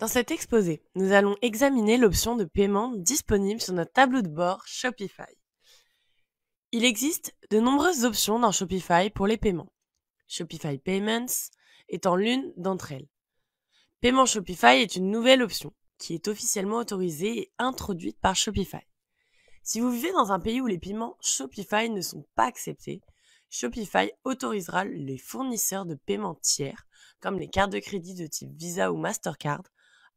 Dans cet exposé, nous allons examiner l'option de paiement disponible sur notre tableau de bord Shopify. Il existe de nombreuses options dans Shopify pour les paiements. Shopify Payments étant l'une d'entre elles. Paiement Shopify est une nouvelle option qui est officiellement autorisée et introduite par Shopify. Si vous vivez dans un pays où les paiements Shopify ne sont pas acceptés, Shopify autorisera les fournisseurs de paiements tiers, comme les cartes de crédit de type Visa ou Mastercard,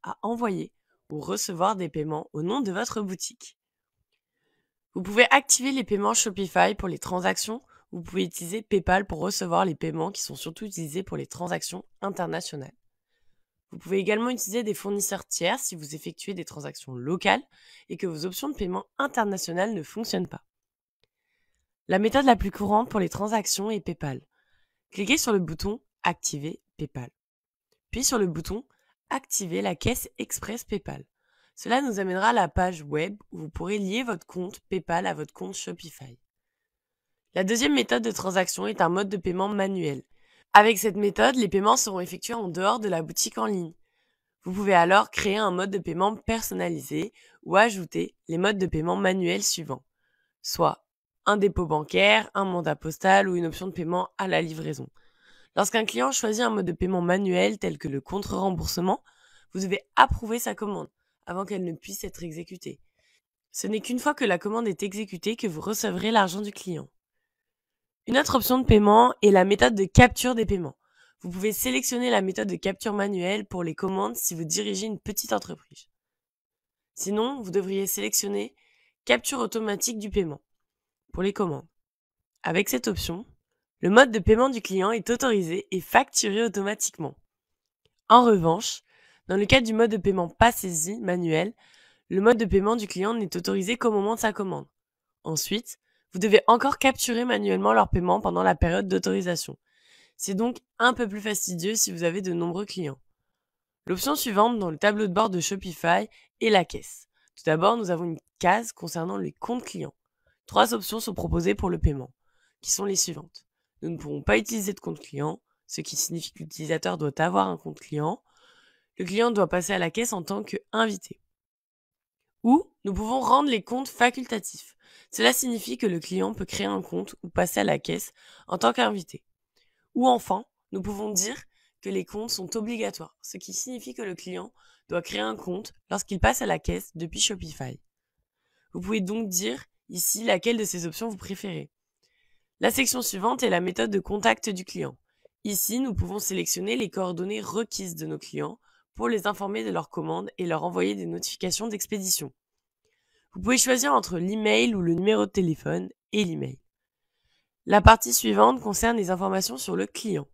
à envoyer ou recevoir des paiements au nom de votre boutique. Vous pouvez activer les paiements Shopify pour les transactions. Vous pouvez utiliser PayPal pour recevoir les paiements qui sont surtout utilisés pour les transactions internationales. Vous pouvez également utiliser des fournisseurs tiers si vous effectuez des transactions locales et que vos options de paiement internationales ne fonctionnent pas. La méthode la plus courante pour les transactions est PayPal. Cliquez sur le bouton « Activer PayPal », puis sur le bouton « Activer la caisse express PayPal ». Cela nous amènera à la page web où vous pourrez lier votre compte PayPal à votre compte Shopify. La deuxième méthode de transaction est un mode de paiement manuel. Avec cette méthode, les paiements seront effectués en dehors de la boutique en ligne. Vous pouvez alors créer un mode de paiement personnalisé ou ajouter les modes de paiement manuels suivants, soit un dépôt bancaire, un mandat postal ou une option de paiement à la livraison. Lorsqu'un client choisit un mode de paiement manuel tel que le contre-remboursement, vous devez approuver sa commande avant qu'elle ne puisse être exécutée. Ce n'est qu'une fois que la commande est exécutée que vous recevrez l'argent du client. Une autre option de paiement est la méthode de capture des paiements. Vous pouvez sélectionner la méthode de capture manuelle pour les commandes si vous dirigez une petite entreprise. Sinon, vous devriez sélectionner capture automatique du paiement pour les commandes. Avec cette option, le mode de paiement du client est autorisé et facturé automatiquement. En revanche, dans le cas du mode de paiement pas saisi manuel, le mode de paiement du client n'est autorisé qu'au moment de sa commande. Ensuite, vous devez encore capturer manuellement leur paiement pendant la période d'autorisation. C'est donc un peu plus fastidieux si vous avez de nombreux clients. L'option suivante dans le tableau de bord de Shopify est la caisse. Tout d'abord, nous avons une case concernant les comptes clients. 3 options sont proposées pour le paiement, qui sont les suivantes. Nous ne pourrons pas utiliser de compte client, ce qui signifie que l'utilisateur doit avoir un compte client. Le client doit passer à la caisse en tant qu'invité. Ou nous pouvons rendre les comptes facultatifs. Cela signifie que le client peut créer un compte ou passer à la caisse en tant qu'invité. Ou enfin, nous pouvons dire que les comptes sont obligatoires, ce qui signifie que le client doit créer un compte lorsqu'il passe à la caisse depuis Shopify. Vous pouvez donc dire ici laquelle de ces options vous préférez. La section suivante est la méthode de contact du client. Ici, nous pouvons sélectionner les coordonnées requises de nos clients pour les informer de leur commande et leur envoyer des notifications d'expédition. Vous pouvez choisir entre l'email ou le numéro de téléphone et l'email. La partie suivante concerne les informations sur le client.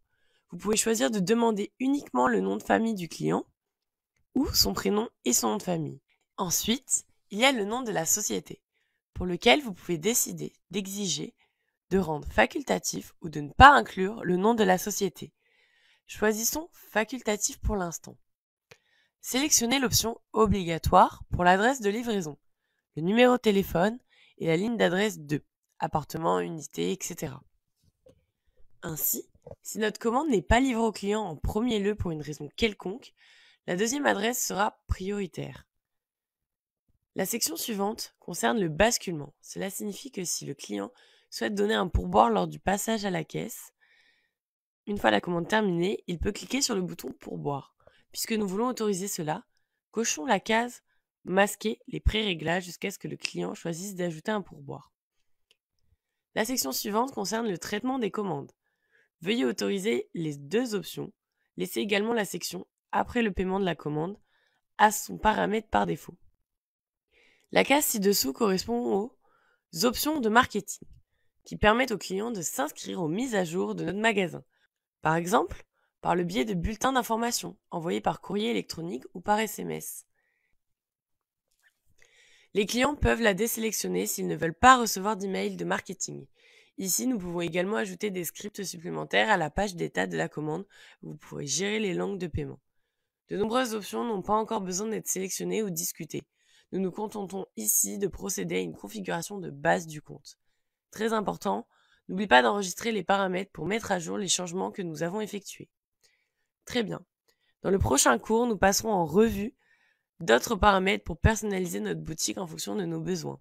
Vous pouvez choisir de demander uniquement le nom de famille du client ou son prénom et son nom de famille. Ensuite, il y a le nom de la société, pour lequel vous pouvez décider d'exiger, de rendre facultatif ou de ne pas inclure le nom de la société. Choisissons facultatif pour l'instant. Sélectionnez l'option obligatoire pour l'adresse de livraison, le numéro de téléphone et la ligne d'adresse de appartement, unité, etc. Ainsi, si notre commande n'est pas livrée au client en premier lieu pour une raison quelconque, la deuxième adresse sera prioritaire. La section suivante concerne le basculement. Cela signifie que si le client souhaite donner un pourboire lors du passage à la caisse, une fois la commande terminée, il peut cliquer sur le bouton pourboire. Puisque nous voulons autoriser cela, cochons la case masquer les pré-réglages jusqu'à ce que le client choisisse d'ajouter un pourboire. La section suivante concerne le traitement des commandes. Veuillez autoriser les deux options. Laissez également la section après le paiement de la commande à son paramètre par défaut. La case ci-dessous correspond aux options de marketing qui permettent aux clients de s'inscrire aux mises à jour de notre magasin. Par exemple, par le biais de bulletins d'information envoyés par courrier électronique ou par SMS. Les clients peuvent la désélectionner s'ils ne veulent pas recevoir d'email de marketing. Ici, nous pouvons également ajouter des scripts supplémentaires à la page d'état de la commande où vous pourrez gérer les langues de paiement. De nombreuses options n'ont pas encore besoin d'être sélectionnées ou discutées. Nous nous contentons ici de procéder à une configuration de base du compte. Très important, n'oublie pas d'enregistrer les paramètres pour mettre à jour les changements que nous avons effectués. Très bien. Dans le prochain cours, nous passerons en revue d'autres paramètres pour personnaliser notre boutique en fonction de nos besoins.